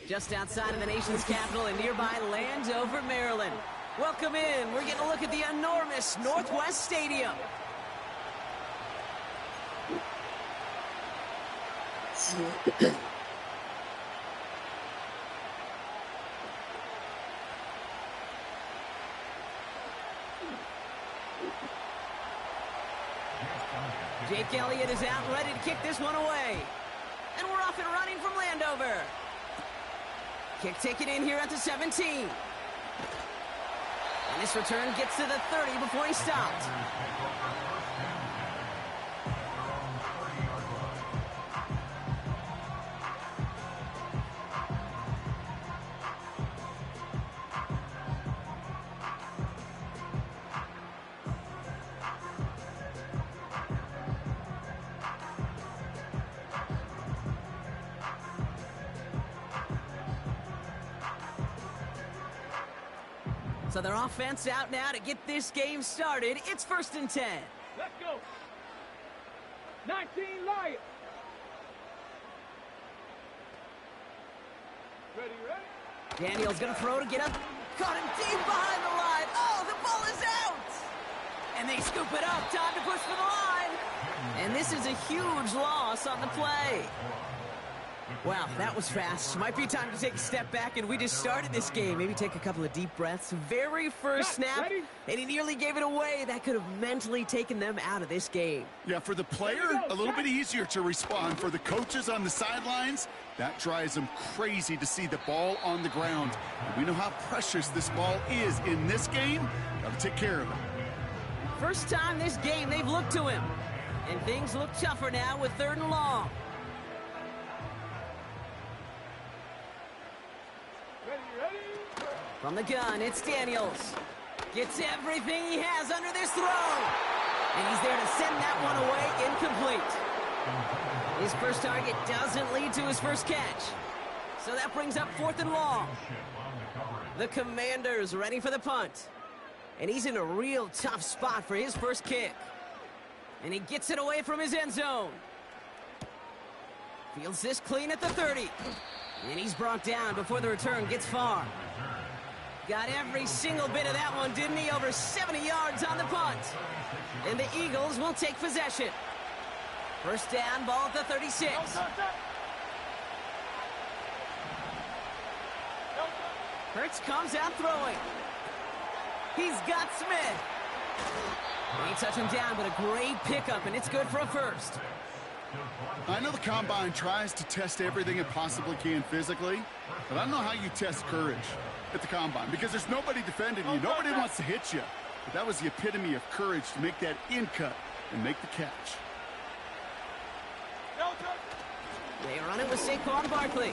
Just outside of the nation's capital in nearby Landover, Maryland. Welcome in. We're getting a look at the enormous Northwest Stadium. Jake Elliott is out and ready to kick this one away. And we're off and running from Landover. Kick taken in here at the 17. And this return gets to the 30 before he stopped. So their offense out now to get this game started. It's 1st and 10. Let's go. 19 Lions. Ready? Daniel's going to throw to get up. Caught him deep behind the line. Oh, the ball is out. And they scoop it up. Time to push for the line. And this is a huge loss on the play. Wow, that was fast. Might be time to take a step back, and we just started this game. Maybe take a couple of deep breaths. Very first snap, and he nearly gave it away. That could have mentally taken them out of this game. Yeah, for the player, a little bit easier to respond. For the coaches on the sidelines, that drives them crazy to see the ball on the ground. And we know how precious this ball is in this game. Got to take care of it. First time this game they've looked to him. And things look tougher now with 3rd and long. From the gun, it's Daniels. Gets everything he has under this throw. And he's there to send that one away incomplete. His first target doesn't lead to his first catch. So that brings up 4th and long. The Commanders ready for the punt. And he's in a real tough spot for his first kick. And he gets it away from his end zone. Fields this clean at the 30. And he's brought down before the return gets far. Got every single bit of that one, didn't he? Over 70 yards on the punt. And the Eagles will take possession. First down, ball at the 36. Hurts comes out throwing. He's got Smith. They touch him down, but a great pickup, and it's good for a first. I know the Combine tries to test everything it possibly can physically, but I don't know how you test courage at the Combine, because there's nobody defending you. Nobody wants to hit you. But that was the epitome of courage to make that in cut and make the catch. They run it with Saquon Barkley.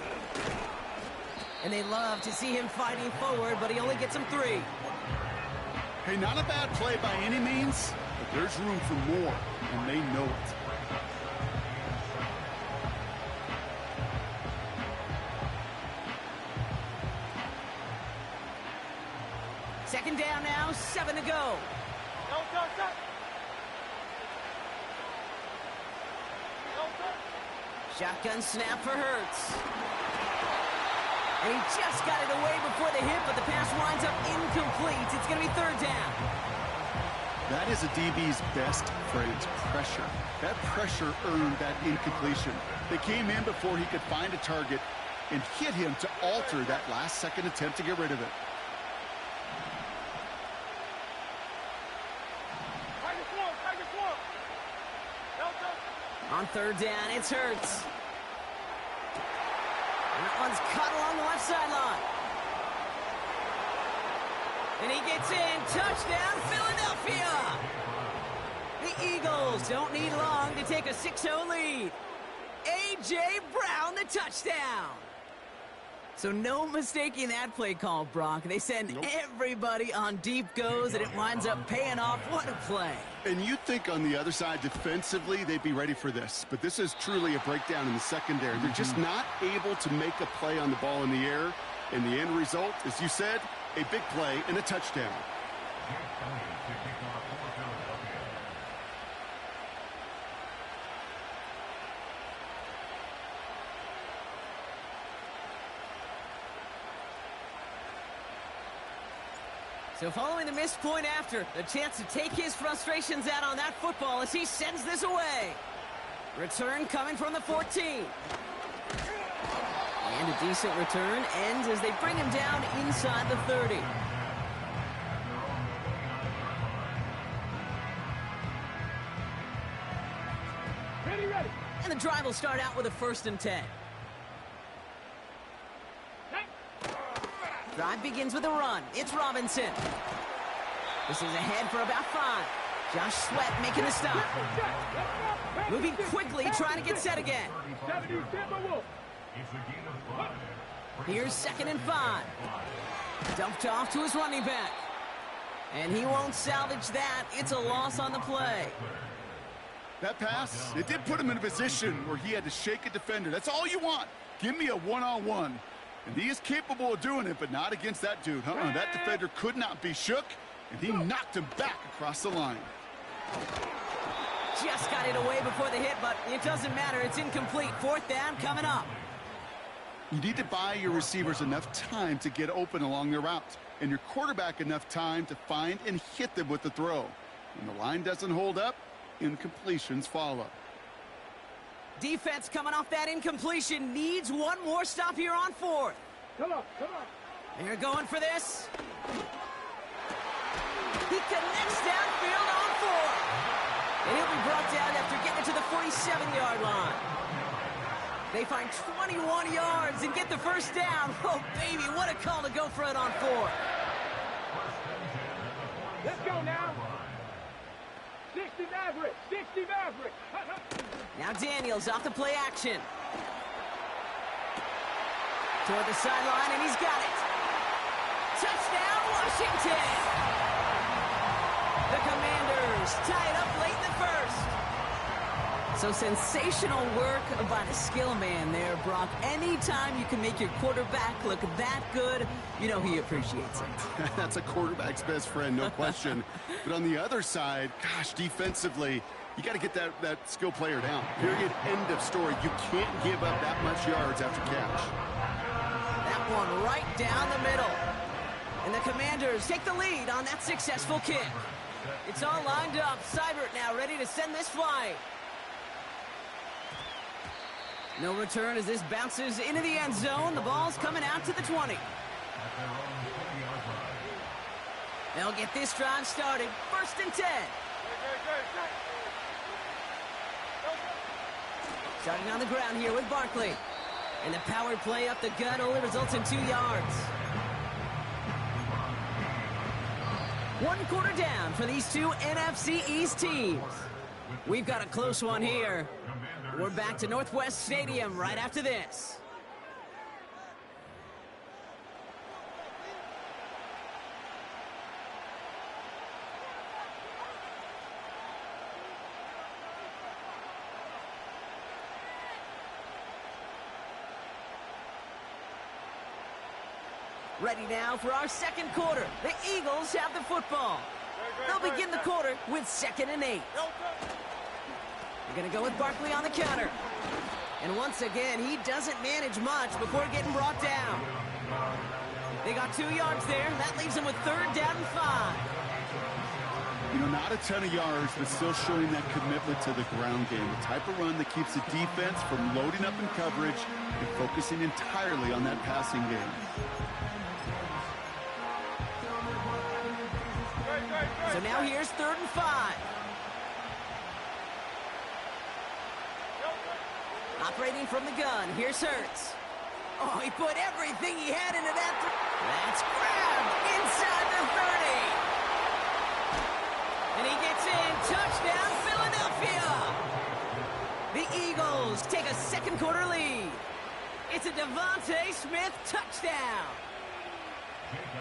And they love to see him fighting forward, but he only gets him 3. Hey, not a bad play by any means, but there's room for more, and they know it. Second down now, 7 to go. Shotgun snap for Hurts. And he just got it away before the hit, but the pass winds up incomplete. It's going to be 3rd down. That is a DB's best friend, pressure. That pressure earned that incompletion. They came in before he could find a target and hit him to alter that last-second attempt to get rid of it. On 3rd down, it's Hurts. And that one's cut along the left sideline. And he gets in. Touchdown, Philadelphia! The Eagles don't need long to take a 6-0 lead. A.J. Brown, the touchdown. So no mistaking that play call, Brock. They send everybody on deep goes, and it winds up paying off. What a play. And you'd think on the other side, defensively, they'd be ready for this. But this is truly a breakdown in the secondary. They're just not able to make a play on the ball in the air. And the end result, as you said, a big play and a touchdown. So following the missed point after, a chance to take his frustrations out on that football as he sends this away. Return coming from the 14. And a decent return ends as they bring him down inside the 30. Ready. And the drive will start out with a 1st and 10. Drive begins with a run. It's Robinson. This is ahead for about 5. Josh Sweat making the stop. Moving quickly, trying to get set again. Here's 2nd and 5. Dumped off to his running back. And he won't salvage that. It's a loss on the play. That pass, it did put him in a position where he had to shake a defender. That's all you want. Give me a one-on-one. And he is capable of doing it, but not against that dude. That defender could not be shook, and he knocked him back across the line. Just got it away before the hit, but it doesn't matter. It's incomplete. 4th down coming up. You need to buy your receivers enough time to get open along their routes, and your quarterback enough time to find and hit them with the throw. When the line doesn't hold up, incompletions follow. Defense coming off that incompletion needs one more stop here on 4th. Come on. They're going for this. He connects downfield on 4. And he'll be brought down after getting to the 47-yard line. They find 21 yards and get the 1st down. Oh, baby, what a call to go for it on 4. Let's go now. 60 Maverick. Now Daniels off the play action. Toward the sideline, and he's got it. Touchdown, Washington! The Commanders tie it up late in the 1st. So sensational work by the skill man there, Brock. Anytime you can make your quarterback look that good, you know he appreciates it. That's a quarterback's best friend, no question. But on the other side, gosh, defensively, you got to get that skill player down. Period. End of story. You can't give up that much yards after catch. That one right down the middle. And the Commanders take the lead on that successful kick. It's all lined up. Seibert now ready to send this flying. No return as this bounces into the end zone. The ball's coming out to the 20. They'll get this drive started. 1st and 10. Starting on the ground here with Barkley. And the power play up the gut only results in 2 yards. 1 quarter down for these two NFC East teams. We've got a close one here. We're back to Northwest Stadium right after this. Ready now for our 2nd quarter. The Eagles have the football. They'll begin the quarter with 2nd and 8. They're going to go with Barkley on the counter. And once again, he doesn't manage much before getting brought down. They got 2 yards there. That leaves them with 3rd down and 5. You know, not a ton of yards, but still showing that commitment to the ground game. The type of run that keeps the defense from loading up in coverage and focusing entirely on that passing game. So now here's 3rd and 5. Operating from the gun, here's Hurts. Oh, he put everything he had into that. That's grabbed inside the 30. And he gets in. Touchdown, Philadelphia. The Eagles take a 2nd quarter lead. It's a Devontae Smith touchdown.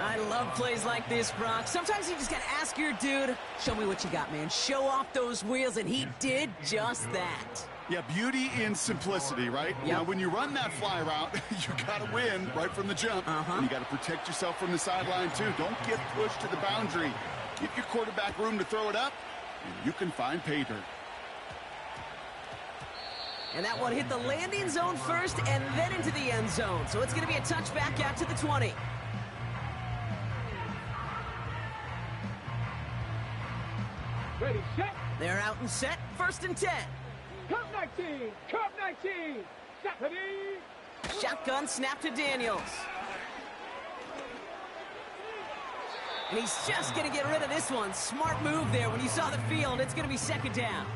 I love plays like this, Brock. Sometimes you just got to ask your dude, show me what you got, man. Show off those wheels, and he did just that. Yeah, beauty in simplicity, right? Yep. Now, when you run that fly route, you got to win right from the jump. And you got to protect yourself from the sideline, too. Don't get pushed to the boundary. Give your quarterback room to throw it up, and you can find pay dirt. And that one hit the landing zone first and then into the end zone. So it's going to be a touchback out to the 20. Ready, set. They're out and set. 1st and 10. Cup 19. Cup 19. Stephanie. Shotgun snap to Daniels. And he's just going to get rid of this one. Smart move there. When you saw the field, it's going to be 2nd down.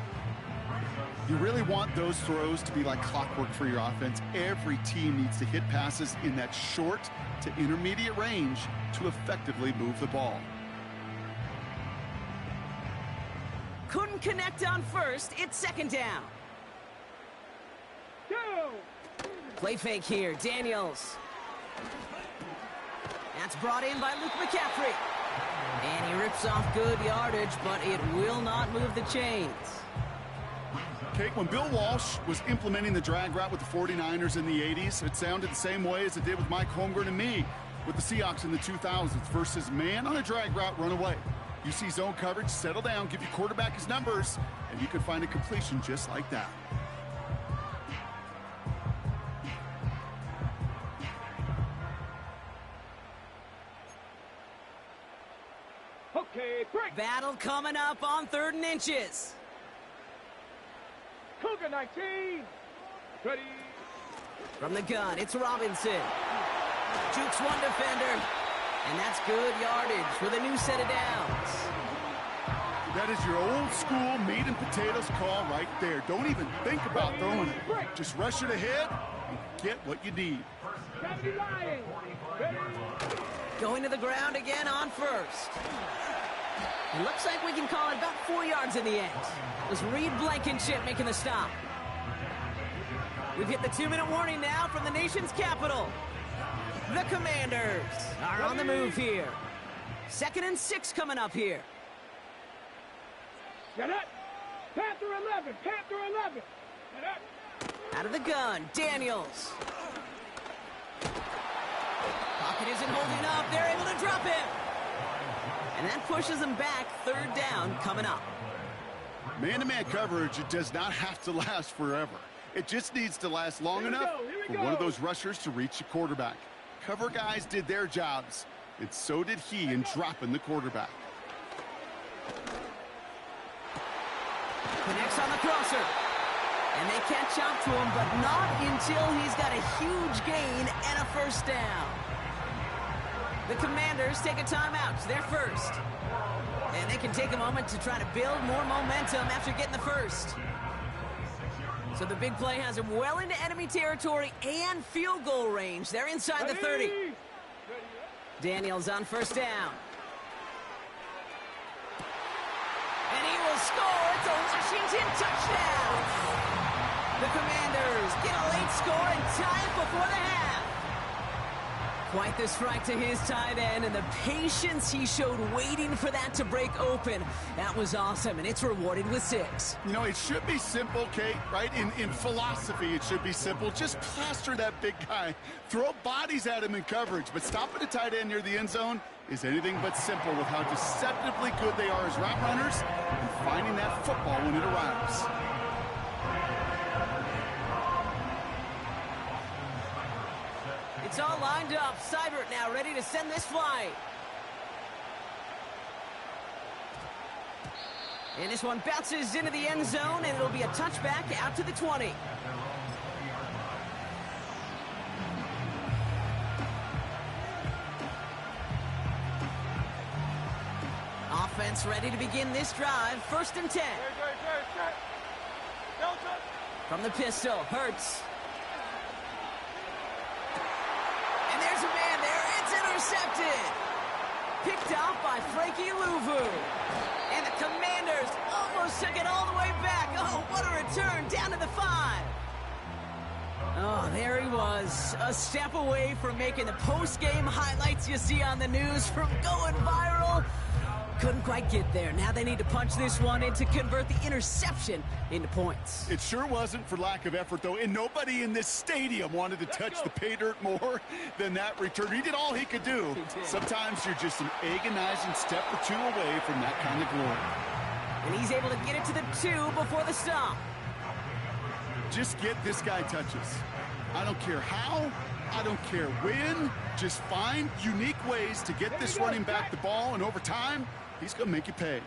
You really want those throws to be like clockwork for your offense. Every team needs to hit passes in that short to intermediate range to effectively move the ball. Couldn't connect on 1st. It's 2nd down. Go. Play fake here. Daniels. That's brought in by Luke McCaffrey. And he rips off good yardage, but it will not move the chains. Okay, when Bill Walsh was implementing the drag route with the 49ers in the 80s, it sounded the same way as it did with Mike Holmgren and me with the Seahawks in the 2000s versus man on a drag route, run away. You see zone coverage, settle down, give your quarterback his numbers, and you can find a completion just like that. Okay, break. Battle coming up on 3rd and inches. Cougar 19. Ready. From the gun, it's Robinson. Jukes one defender. And that's good yardage with a new set of downs. That is your old school meat and potatoes call right there. Don't even think about throwing it. Just rush it ahead and get what you need. 70 Lions. Ready. Going to the ground again on 1st. It looks like we can call it about 4 yards in the end. It was Reed Blankenship making the stop. We've hit the 2-minute warning now from the nation's capital. The Commanders are on the move here. 2nd and 6 coming up here. Get up. Panther 11. Panther 11. Get up. Out of the gun, Daniels. Pocket isn't holding up. They're able to drop him. And that pushes them back. 3rd down coming up. Man-to-man coverage, it does not have to last forever. It just needs to last long enough for one of those rushers to reach the quarterback. Cover guys did their jobs, and so did he in dropping the quarterback. Connects on the crosser. And they catch up to him, but not until he's got a huge gain and a 1st down. The Commanders take a timeout. They're 1st. And they can take a moment to try to build more momentum after getting the 1st. So the big play has him well into enemy territory and field goal range. They're inside the 30. Daniels on 1st down. And he will score. It's a Washington touchdown. The Commanders get a late score and tie it before the half. Quite the strike to his tight end, and the patience he showed waiting for that to break open. That was awesome, and it's rewarded with 6. You know, it should be simple, Kate, right? In philosophy, it should be simple. Just plaster that big guy. Throw bodies at him in coverage, but stopping a tight end near the end zone is anything but simple with how deceptively good they are as route runners and finding that football when it arrives. It's all lined up. Seibert now ready to send this flight. And this one bounces into the end zone, and it'll be a touchback out to the 20. Offense ready to begin this drive. 1st and 10. From the pistol, Hurts. And there's a man there. It's intercepted. Picked off by Frankie Louvu. And the Commanders almost took it all the way back. Oh, what a return down to the 5. Oh, there he was. A step away from making the post-game highlights you see on the news from going viral. Couldn't quite get there. Now they need to punch this one in to convert the interception into points. It sure wasn't for lack of effort, though, and nobody in this stadium wanted to touch the pay dirt more than that return. He did all he could do. Sometimes you're just an agonizing step or two away from that kind of glory. And he's able to get it to the 2 before the stop. Just get this guy touches. I don't care how, I don't care when. Just find unique ways to get this running back the ball, and over time, he's going to make you pay.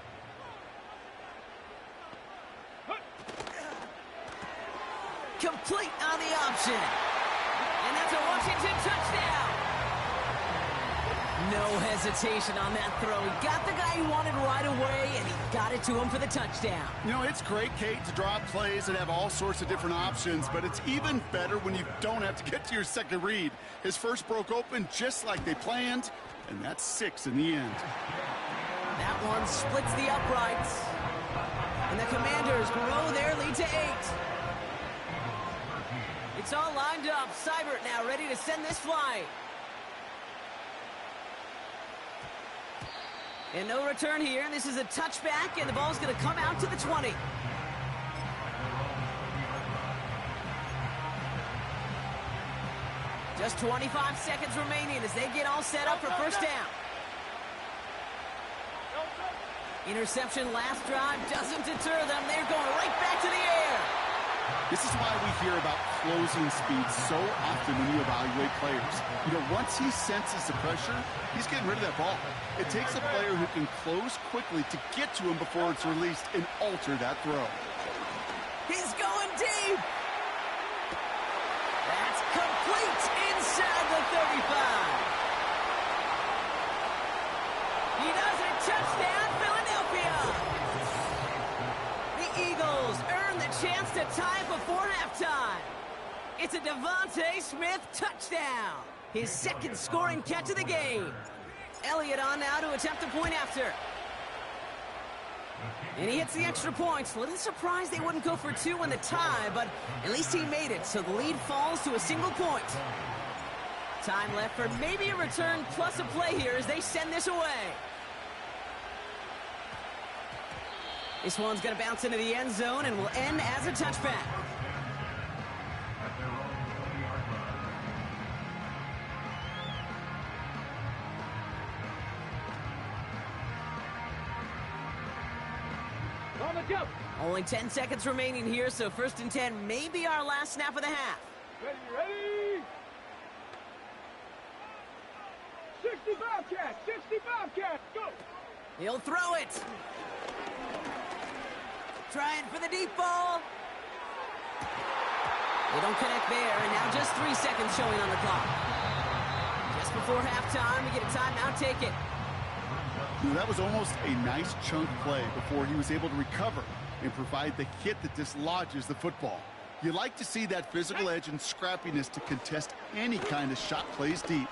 complete on the option. And that's a Washington touchdown. No hesitation on that throw. He got the guy he wanted right away, and he got it to him for the touchdown. You know, it's great, Kate, to draw plays and have all sorts of different options, but it's even better when you don't have to get to your second read. His first broke open just like they planned, and that's 6 in the end. That one splits the uprights. And the Commanders grow their lead to 8. It's all lined up. Seibert now ready to send this flight. And no return here. This is a touchback, and the ball's going to come out to the 20. Just 25 seconds remaining as they get all set up for first down. Interception last drive doesn't deter them. They're going right back to the air. This is why we hear about closing speed so often when you evaluate players. You know, once he senses the pressure, he's getting rid of that ball. It takes a player who can close quickly to get to him before it's released and alter that throw. He's going deep. That's complete inside the 35. He does it. Touchdown, Philadelphia. The Eagles earn the chance to tie before halftime. It's a Devontae Smith touchdown. His second scoring catch of the game. Elliott on now to attempt the point after. And he hits the extra points. A little surprised they wouldn't go for 2 in the tie, but at least he made it, so the lead falls to a single point. Time left for maybe a return plus a play here as they send this away. This one's going to bounce into the end zone and will end as a touchback. On the jump. Only 10 seconds remaining here, so 1st and 10 may be our last snap of the half. Ready? 65 catch, 65 catch, go! He'll throw it. Trying for the deep ball. They don't connect there, and now just 3 seconds showing on the clock. Just before halftime, we get a timeout, take it. That was almost a nice chunk play before he was able to recover and provide the hit that dislodges the football. You like to see that physical edge and scrappiness to contest any kind of shot plays deep.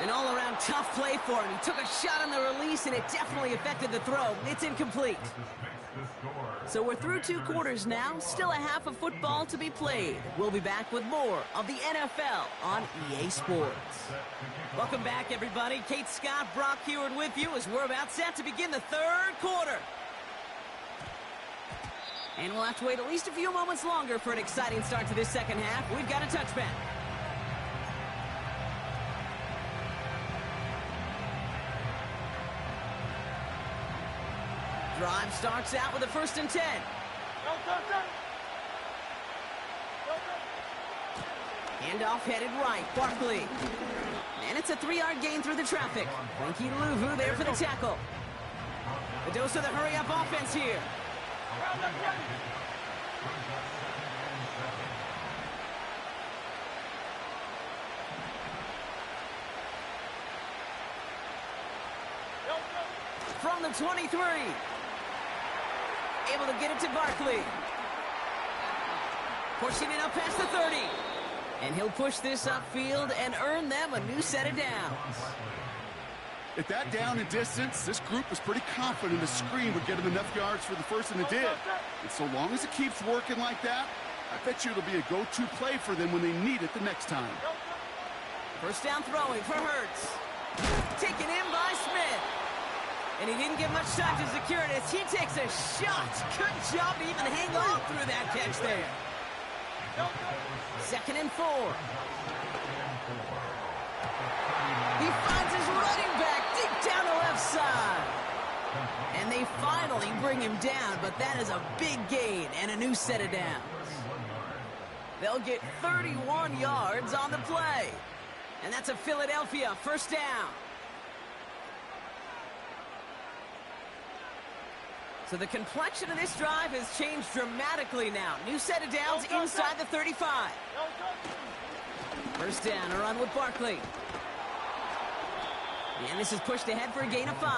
An all-around tough play for him. He took a shot on the release, and it definitely affected the throw. It's incomplete. So we're through 2 quarters now. Still a half of football to be played. We'll be back with more of the NFL on EA Sports. Welcome back, everybody. Kate Scott, Brock Heward with you as we're about set to begin the 3rd quarter. And we'll have to wait at least a few moments longer for an exciting start to this second half. We've got a touchback. Drive starts out with a 1st and 10. Handoff headed right. Barkley. And it's a 3-yard gain through the traffic. Frankie Louvu there for the tackle. The dose of the hurry-up offense here. From the 23. Able to get it to Barkley. Pushing it up past the 30. And he'll push this upfield and earn them a new set of downs. At that down and distance, this group was pretty confident the screen would get them enough yards for the first, and it did. And so long as it keeps working like that, I bet you it'll be a go-to play for them when they need it the next time. First down throwing for Hurts. Taken in by Smith. And he didn't get much time to secure it as he takes a shot. Good job to even hang on through that catch there. 2nd and 4. He finds his running back deep down the left side. And they finally bring him down, but that is a big gain and a new set of downs. They'll get 31 yards on the play. And that's a Philadelphia 1st down. So the complexion of this drive has changed dramatically now. New set of downs inside the 35. First down, a run with Barkley. And this is pushed ahead for a gain of 5.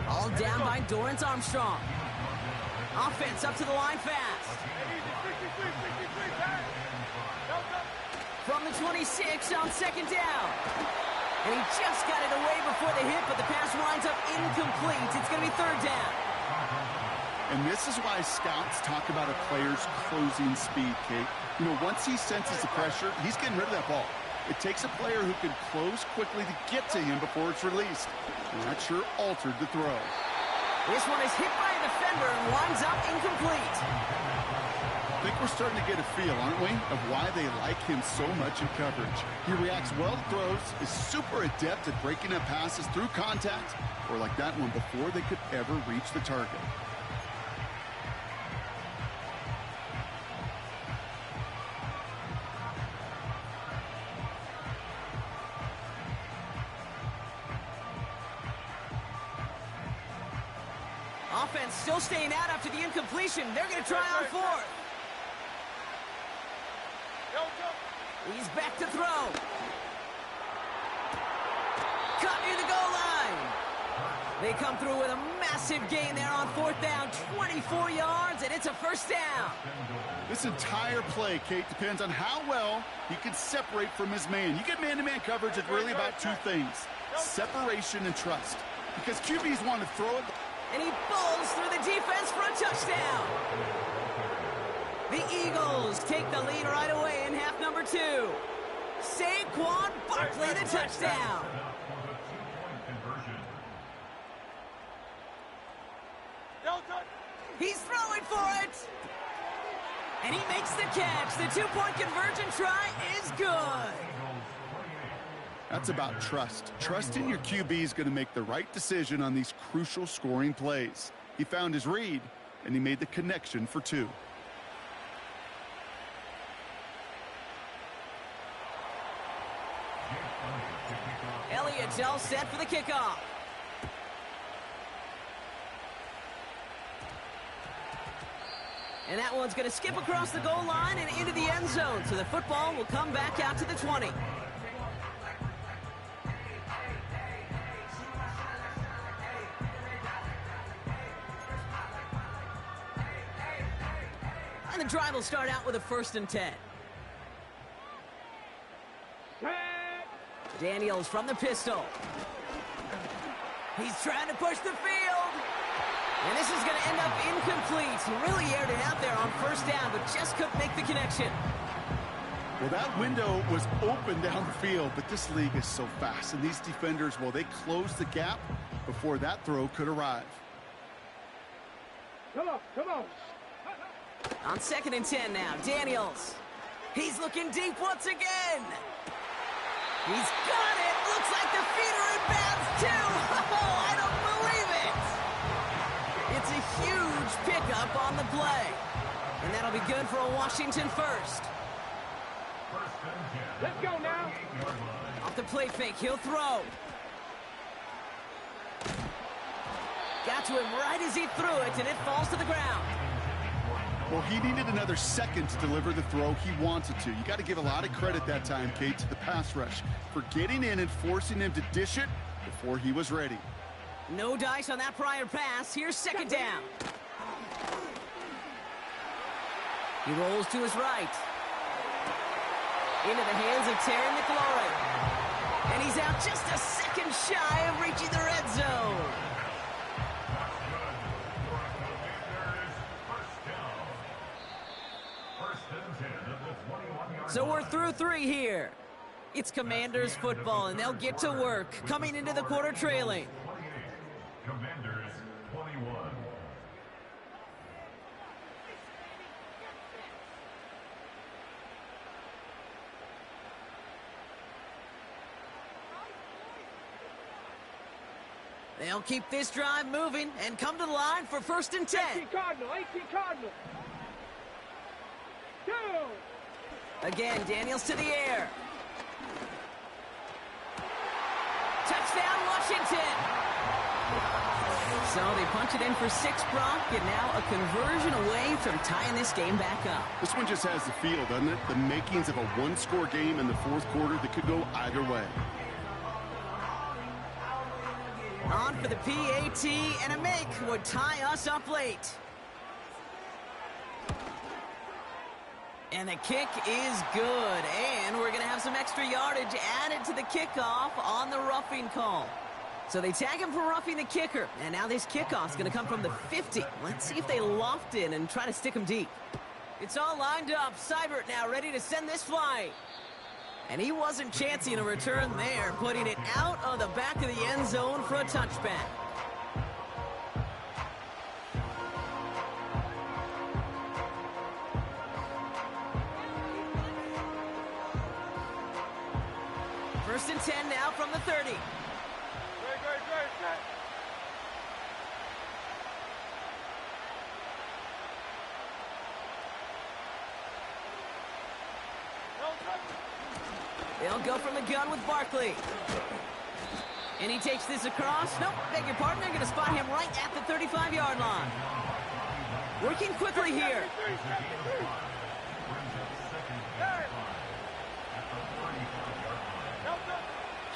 All down by Dorrance Armstrong. Offense up to the line fast. From the 26 on second down. And he just got it away before the hit, but the pass winds up incomplete. It's going to be third down. And this is why scouts talk about a player's closing speed, Kate. You know, once he senses the pressure, he's getting rid of that ball. It takes a player who can close quickly to get to him before it's released. And that sure altered the throw. This one is hit by a defender and winds up incomplete. I think we're starting to get a feel, aren't we, of why they like him so much in coverage. He reacts well to throws, is super adept at breaking up passes through contact, or like that one before they could ever reach the target. Offense still staying out after the incompletion. They're going to try on fourth. He's back to throw. Cut near the goal line. They come through with a massive gain there on fourth down. 24 yards, and it's a first down. This entire play, Kate, depends on how well he can separate from his man. You get man-to-man coverage, it's really about two things: separation and trust. Because QBs want to throw it. And he bowls through the defense for a touchdown. The Eagles take the lead right away in half number 2. Saquon Barkley, the touchdown. He's throwing for it. And he makes the catch. The two-point conversion try is good. That's about trust. Trusting your QB is going to make the right decision on these crucial scoring plays. He found his read, and he made the connection for 2. Elliott's all set for the kickoff. And that one's going to skip across the goal line and into the end zone. So the football will come back out to the 20. And the drive will start out with a 1st and 10. Daniels from the pistol. He's trying to push the field. And this is going to end up incomplete. He really aired it out there on first down, but just couldn't make the connection. Well, that window was open down the field, but this league is so fast. And these defenders, well, they closed the gap before that throw could arrive. Come on, come on. On 2nd and 10 now, Daniels. He's looking deep once again. He's got it. Looks like the feet are in bounds, too. Oh, I don't believe it. It's a huge pickup on the play. And that'll be good for a Washington first. Let's go now. Off the play fake, he'll throw. Got to him right as he threw it, and it falls to the ground. Well, he needed another second to deliver the throw he wanted to. You got to give a lot of credit that time, Kate, to the pass rush for getting in and forcing him to dish it before he was ready. No dice on that prior pass. Here's 2nd down. He rolls to his right. Into the hands of Terry McLaurin. And he's out just a second shy of reaching the red zone. So we're through 3 here. It's Commanders football, and they'll get to work, coming into the quarter trailing. Commanders 21. They'll keep this drive moving and come to the line for 1st and 10. 18 Cardinal, 18 Cardinal. 2. Again, Daniels to the air. Touchdown, Washington. So they punch it in for 6, Brock, and now a conversion away from tying this game back up. This one just has the feel, doesn't it? The makings of a one-score game in the fourth quarter that could go either way. On for the PAT, and a make would tie us up late. And the kick is good, and we're going to have some extra yardage added to the kickoff on the roughing call. So they tag him for roughing the kicker, and now this kickoff's going to come from the 50. Let's see if they loft in and try to stick him deep. It's all lined up. Seibert now ready to send this flying. And he wasn't chancing a return there, putting it out of the back of the end zone for a touchback. First and 10 now from the 30. They'll go from the gun with Barkley. And he takes this across. Nope, beg your pardon. They're going to spot him right at the 35-yard line. Working quickly here.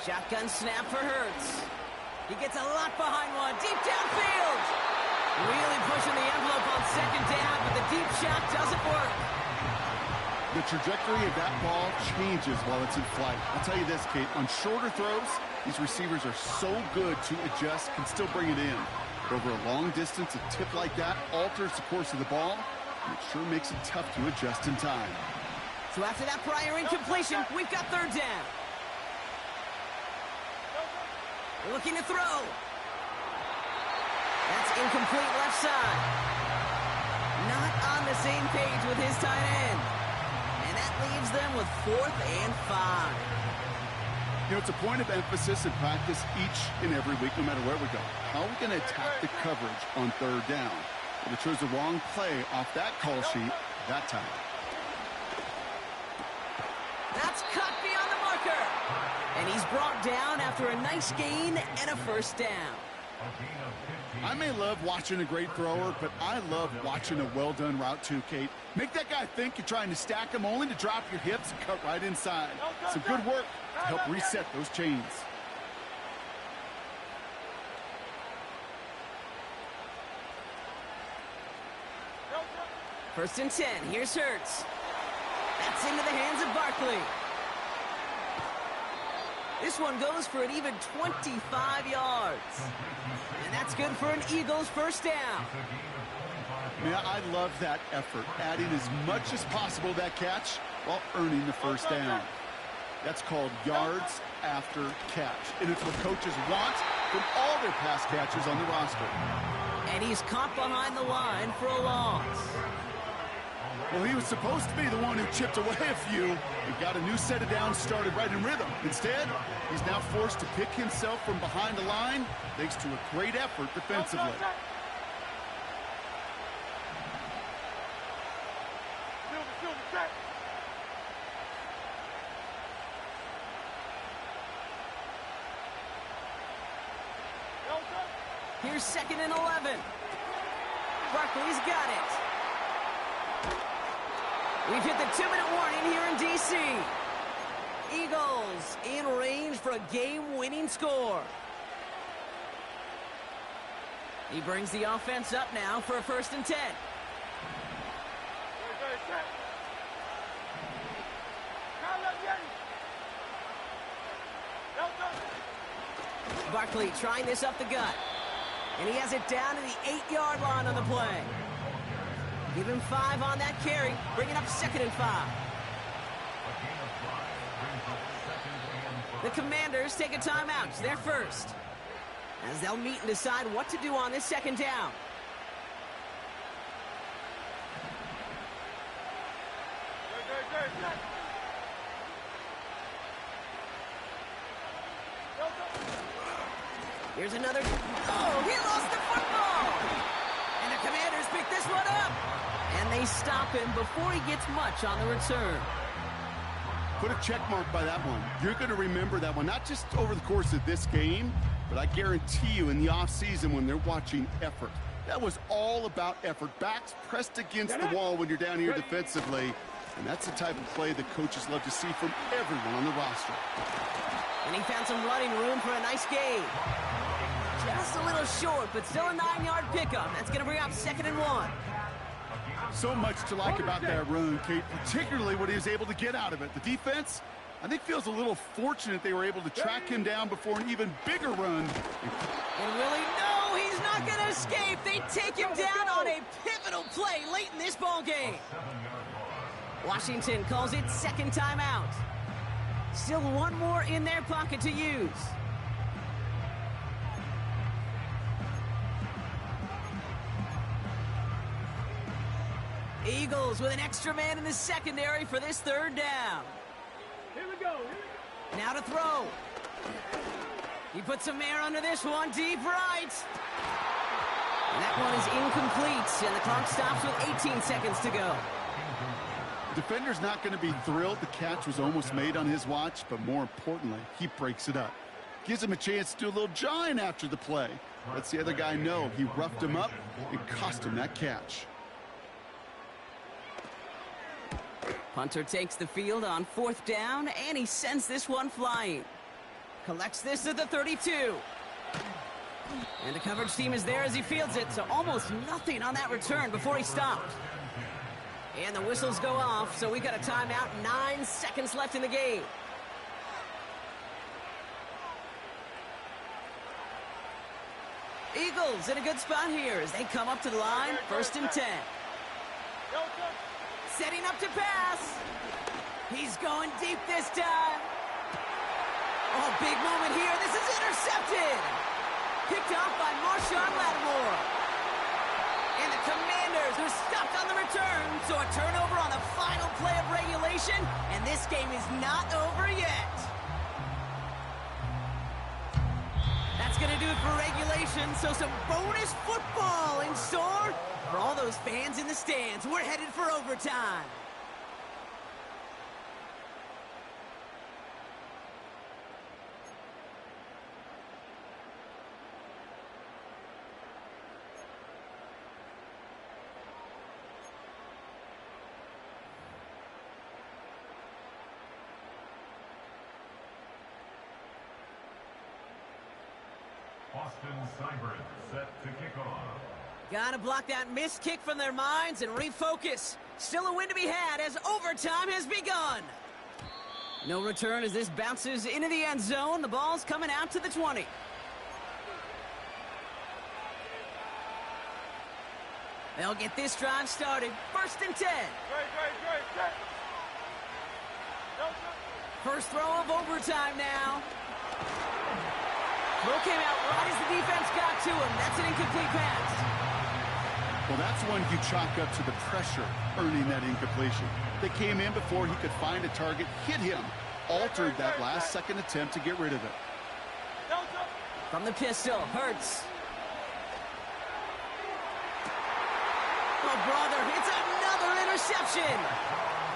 Shotgun snap for Hurts. He gets a lot behind one. Deep downfield. Really pushing the envelope on second down, but the deep shot doesn't work. The trajectory of that ball changes while it's in flight. I'll tell you this, Kate, on shorter throws, these receivers are so good to adjust, can still bring it in. But over a long distance, a tip like that alters the course of the ball, and it sure makes it tough to adjust in time. So after that prior incompletion, we've got third down. Looking to throw. That's incomplete left side. Not on the same page with his tight end. And that leaves them with 4th and 5. You know, it's a point of emphasis in practice each and every week, no matter where we go. How are we going to attack the coverage on third down? Well, they chose the wrong play off that call sheet that time. That's cut beyond the marker. And he's brought down after a nice gain and a first down. I may love watching a great thrower, but I love watching a well-done route too, Kate. Make that guy think you're trying to stack him only to drop your hips and cut right inside. Some good work to help reset those chains. First and 10. Here's Hurts. That's into the hands of Barkley. This one goes for an even 25 yards. And that's good for an Eagles first down. Man, I love that effort, adding as much as possible to that catch while earning the first down. That's called yards after catch. And it's what coaches want from all their pass catchers on the roster. And he's caught behind the line for a loss. Well, he was supposed to be the one who chipped away a few and got a new set of downs started right in rhythm. Instead, he's now forced to pick himself from behind the line thanks to a great effort defensively. Here's 2nd and 11. Barkley's got it. We've hit the 2-minute warning here in D.C. Eagles in range for a game-winning score. He brings the offense up now for a 1st and 10. Barkley trying this up the gut. And he has it down to the 8-yard line on the play. Give him 5 on that carry. Bring it up 2nd and 5. The Commanders take a timeout. They're first. As they'll meet and decide what to do on this 2nd down. Here's another. Oh, he lost the football! And the Commanders pick this one up. And they stop him before he gets much on the return. Put a check mark by that one. You're going to remember that one, not just over the course of this game, But I guarantee you in the offseason when they're watching effort, that was all about effort. Backs pressed against the wall when you're down here defensively. And that's the type of play that coaches love to see from everyone on the roster. And he found some running room for a nice gain. Just a little short, but still a 9-yard pickup. That's going to bring up 2nd and 1. So much to like about that run, Kate, particularly what he was able to get out of it. The defense, I think, feels a little fortunate they were able to track him down before an even bigger run. And Willie, no, he's not going to escape. They take him down on a pivotal play late in this ball game. Washington calls it 2nd timeout. Still one more in their pocket to use. Eagles with an extra man in the secondary for this 3rd down. Here we go. Now to throw. He puts some air under this one, deep right. And that one is incomplete, and the clock stops with 18 seconds to go. Defender's not going to be thrilled the catch was almost made on his watch, but more importantly, he breaks it up. Gives him a chance to do a little jawing after the play. Lets the other guy know he roughed him up and cost him that catch. Punter takes the field on 4th down, and he sends this one flying. Collects this at the 32. And the coverage team is there as he fields it, so almost nothing on that return before he stopped. And the whistles go off, so we got a timeout, 9 seconds left in the game. Eagles in a good spot here as they come up to the line, 1st and 10. Setting up to pass. He's going deep this time. Oh, big moment here. This is intercepted. Picked off by Marshawn Lattimore. And the Commanders are stuck on the return, so a turnover on the final play of regulation, and this game is not over yet. That's going to do it for regulation, so some bonus football in store for all those fans in the stands. We're headed for overtime. Austin Seibert set to kick off. Gotta block that missed kick from their minds and refocus. Still a win to be had as overtime has begun. No return as this bounces into the end zone. The ball's coming out to the 20. They'll get this drive started. 1st and 10. First throw of overtime now. Throw came out right as the defense got to him. That's an incomplete pass. Well, that's one you chalk up to the pressure earning that incompletion. They came in before he could find a target, hit him, altered that last-second attempt to get rid of it. From the pistol, Hurts. Oh, brother, it's another interception.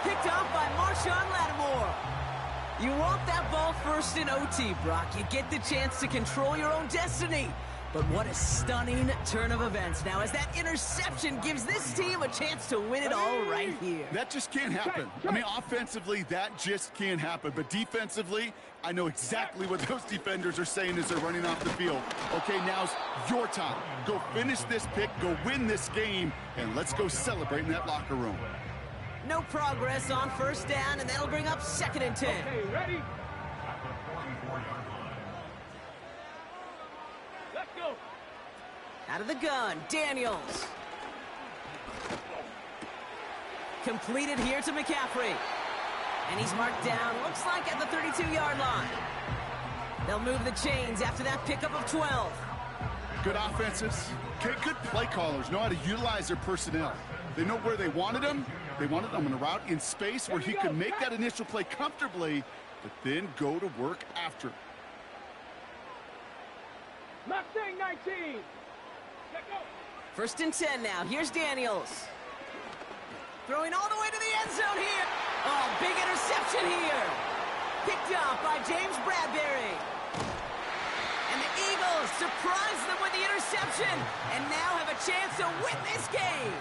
Picked off by Marshawn Lattimore. You want that ball first in OT, Brock. You get the chance to control your own destiny. But what a stunning turn of events now as that interception gives this team a chance to win it all right here. That just can't happen. I mean, offensively, that just can't happen. But defensively, I know exactly what those defenders are saying as they're running off the field. Okay, now's your time. Go finish this pick, go win this game, and let's go celebrate in that locker room. No progress on 1st down, and that'll bring up 2nd and 10. Okay, ready? Let's go. Out of the gun, Daniels. Completed here to McCaffrey. And he's marked down, looks like at the 32-yard line. They'll move the chains after that pickup of 12. Good offenses. Okay, good play callers know how to utilize their personnel. They know where they wanted him. They wanted him on a route in space where he could make that initial play comfortably, but then go to work after. Mustang 19. Let's go. 1st and 10 now. Here's Daniels. Throwing all the way to the end zone here. Oh, big interception here. Picked off by James Bradbury. And the Eagles surprise them with the interception and now have a chance to win this game.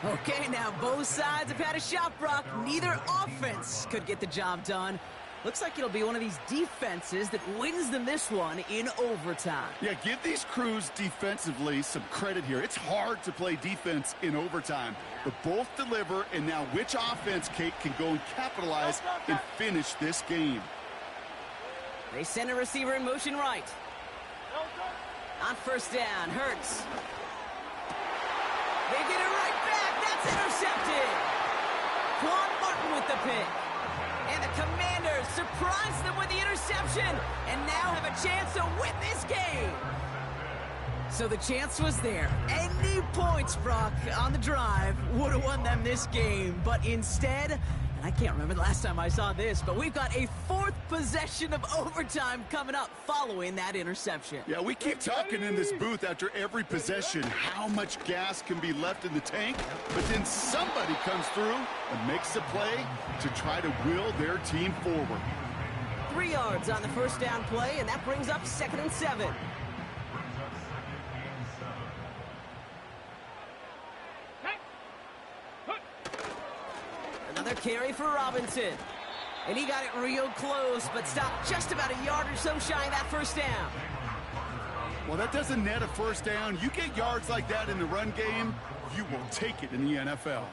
Okay, now both sides have had a shot, Brock. Neither offense could get the job done. Looks like it'll be one of these defenses that wins them this one in overtime. Yeah, give these crews defensively some credit here. It's hard to play defense in overtime, but both deliver, and now which offense, Kate, can go and capitalize and finish this game? They send a receiver in motion right. On first down, Hurts. They get it right back. That's intercepted. Quan Martin with the pick. And the Commanders surprise them with the interception and now have a chance to win this game. So the chance was there. Any points, Brock, on the drive would have won them this game. But instead, and I can't remember the last time I saw this, but we've got a fourth possession of overtime coming up following that interception. Yeah, we keep talking in this booth after every possession how much gas can be left in the tank, but then somebody comes through and makes a play to try to will their team forward. 3 yards on the first down play, and that brings up 2nd and 7. Another carry for Robinson. And he got it real close, but stopped just about a yard or so shy of that first down. Well, that doesn't net a first down. You get yards like that in the run game, you will take it in the NFL.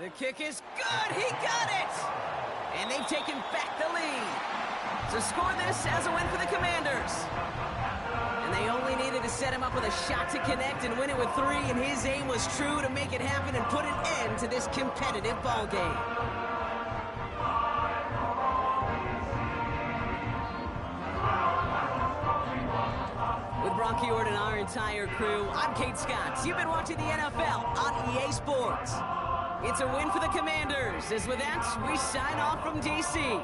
The kick is good. He got it. And they've taken back the lead. So score this as a win for the Commanders. And they only needed to set him up with a shot to connect and win it with 3, and his aim was true to make it happen and put an end to this competitive ball game. With Bronky Ord and our entire crew, I'm Kate Scott. You've been watching the NFL on EA Sports. It's a win for the Commanders, as with that, we sign off from D.C.